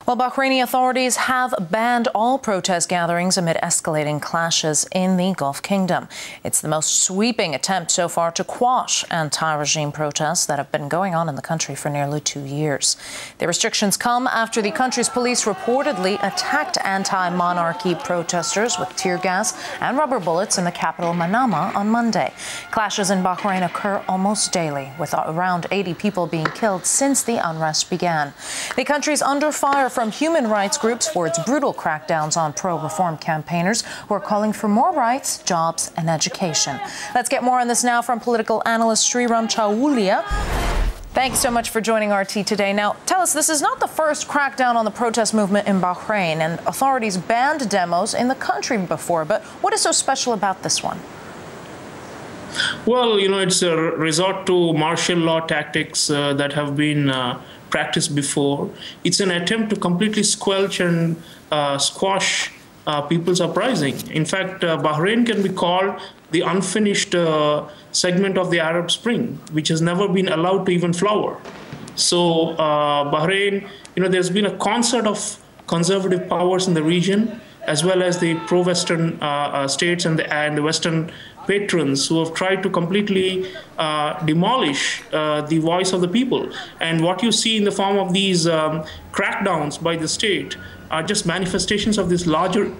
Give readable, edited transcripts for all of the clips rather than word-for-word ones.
Well, Bahraini authorities have banned all protest gatherings amid escalating clashes in the Gulf Kingdom. It's the most sweeping attempt so far to quash anti-regime protests that have been going on in the country for nearly 2 years. The restrictions come after the country's police reportedly attacked anti-monarchy protesters with tear gas and rubber bullets in the capital Manama on Monday. Clashes in Bahrain occur almost daily, with around 80 people being killed since the unrest began. The country's under fire from human rights groups for its brutal crackdowns on pro-reform campaigners who are calling for more rights, jobs and education. Let's get more on this now from political analyst Sriram Chawulia. Thanks so much for joining RT today. Now, tell us, this is not the first crackdown on the protest movement in Bahrain, and authorities banned demos in the country before. But what is so special about this one? Well, it's a resort to martial law tactics that have been practiced before. It's an attempt to completely squelch and squash people's uprising. In fact, Bahrain can be called the unfinished segment of the Arab Spring, which has never been allowed to even flower. So Bahrain, there's been a concert of conservative powers in the region, as well as the pro-Western states and the Western patrons who have tried to completely demolish the voice of the people. And what you see in the form of these crackdowns by the state are just manifestations of this larger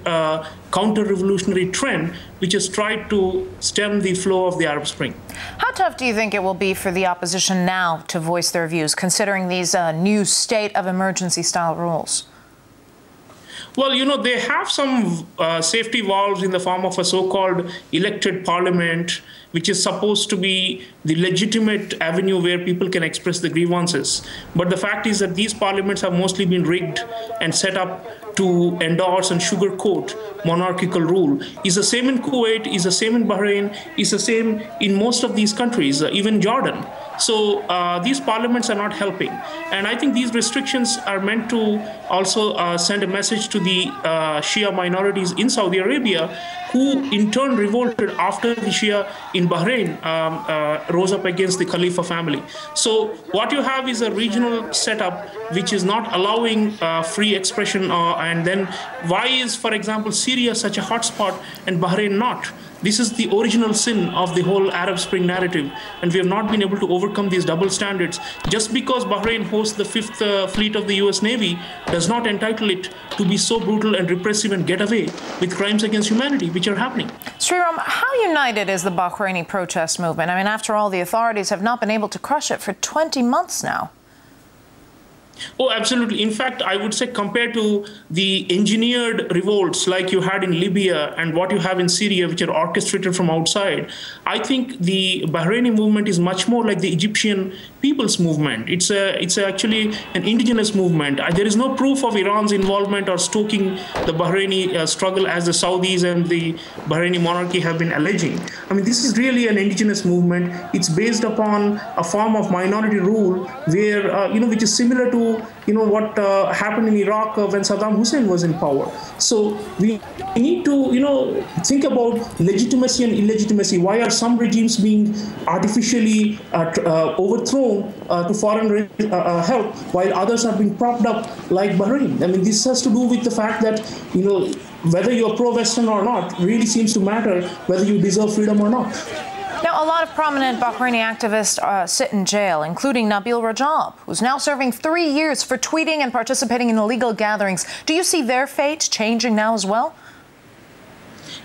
counter-revolutionary trend which has tried to stem the flow of the Arab Spring. How tough do you think it will be for the opposition now to voice their views, considering these new state of emergency style rules? Well, they have some safety valves in the form of a so-called elected parliament, which is supposed to be the legitimate avenue where people can express the grievances. But the fact is that these parliaments have mostly been rigged and set up to endorse and sugarcoat monarchical rule. Is the same in Kuwait, is the same in Bahrain, is the same in most of these countries, even Jordan. So these parliaments are not helping. And I think these restrictions are meant to also send a message to the Shia minorities in Saudi Arabia, who in turn revolted after the Shia in Bahrain rose up against the Khalifa family. So what you have is a regional setup which is not allowing free expression. And then why is, for example, Syria such a hotspot and Bahrain not? This is the original sin of the whole Arab Spring narrative, and we have not been able to overcome these double standards. Just because Bahrain hosts the 5th fleet of the US Navy does not entitle it to be so brutal and repressive and get away with crimes against humanity, which are happening. Sriram, how united is the Bahraini protest movement? I mean, after all, the authorities have not been able to crush it for 20 months now. Oh, absolutely. In fact, I would say compared to the engineered revolts like you had in Libya and what you have in Syria, which are orchestrated from outside, I think the Bahraini movement is much more like the Egyptian people's movement. It's actually an indigenous movement. There is no proof of Iran's involvement or stoking the Bahraini struggle as the Saudis and the Bahraini monarchy have been alleging. I mean, this is really an indigenous movement. It's based upon a form of minority rule where, which is similar to what happened in Iraq when Saddam Hussein was in power. So we need to, think about legitimacy and illegitimacy. Why are some regimes being artificially overthrown to foreign help while others are being propped up like Bahrain? I mean, this has to do with the fact that, whether you're pro-Western or not really seems to matter whether you deserve freedom or not. Now, a lot of prominent Bahraini activists sit in jail, including Nabil Rajab, who's now serving 3 years for tweeting and participating in illegal gatherings. Do you see their fate changing now as well?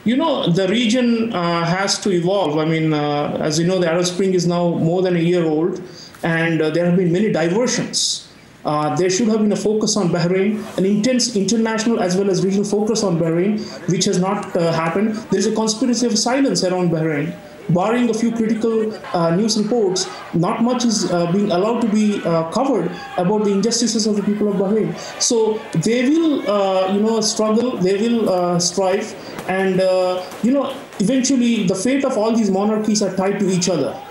The region has to evolve. I mean, as you know, the Arab Spring is now more than a year old, and there have been many diversions. There should have been a focus on Bahrain, an intense international as well as regional focus on Bahrain, which has not happened. There is a conspiracy of silence around Bahrain. Barring a few critical news reports, not much is being allowed to be covered about the injustices of the people of Bahrain. So they will, struggle, they will strive, and, eventually the fate of all these monarchies are tied to each other.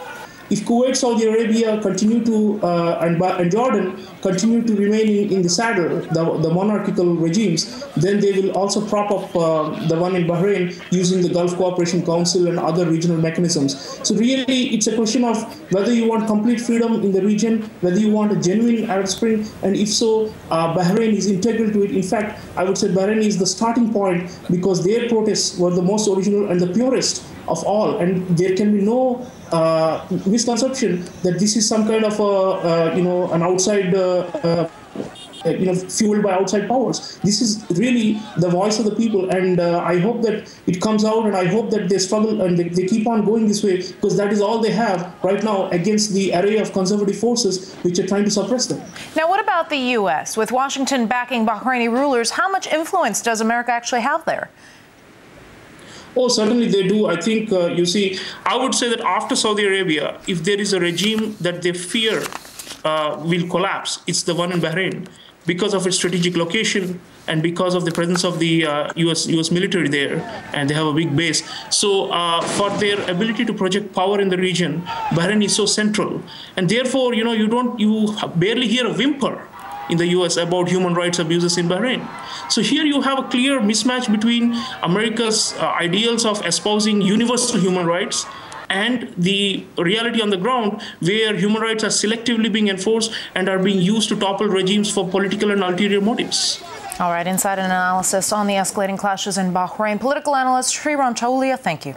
if Kuwait, Saudi Arabia continue to and Jordan continue to remain in the saddle, the monarchical regimes, then they will also prop up the one in Bahrain using the Gulf Cooperation Council and other regional mechanisms. So really, it's a question of whether you want complete freedom in the region, whether you want a genuine Arab Spring, and if so, Bahrain is integral to it. In fact, I would say Bahrain is the starting point because their protests were the most original and the purest of all, and there can be no misconception that this is some kind of an outside fueled by outside powers. This is really the voice of the people, and I hope that it comes out, and I hope that they struggle and they keep on going this way, because that is all they have right now against the array of conservative forces which are trying to suppress them. Now, what about the U.S.? With Washington backing Bahraini rulers, how much influence does America actually have there? Oh, certainly they do. I think, I would say that after Saudi Arabia, if there is a regime that they fear will collapse, it's the one in Bahrain, because of its strategic location and because of the presence of the US military there, and they have a big base. So for their ability to project power in the region, Bahrain is so central. And therefore, you barely hear a whimper in the US about human rights abuses in Bahrain. So here you have a clear mismatch between America's ideals of espousing universal human rights and the reality on the ground, where human rights are selectively being enforced and are being used to topple regimes for political and ulterior motives. All right, insight and analysis on the escalating clashes in Bahrain. Political analyst Sriram Chaulia, thank you.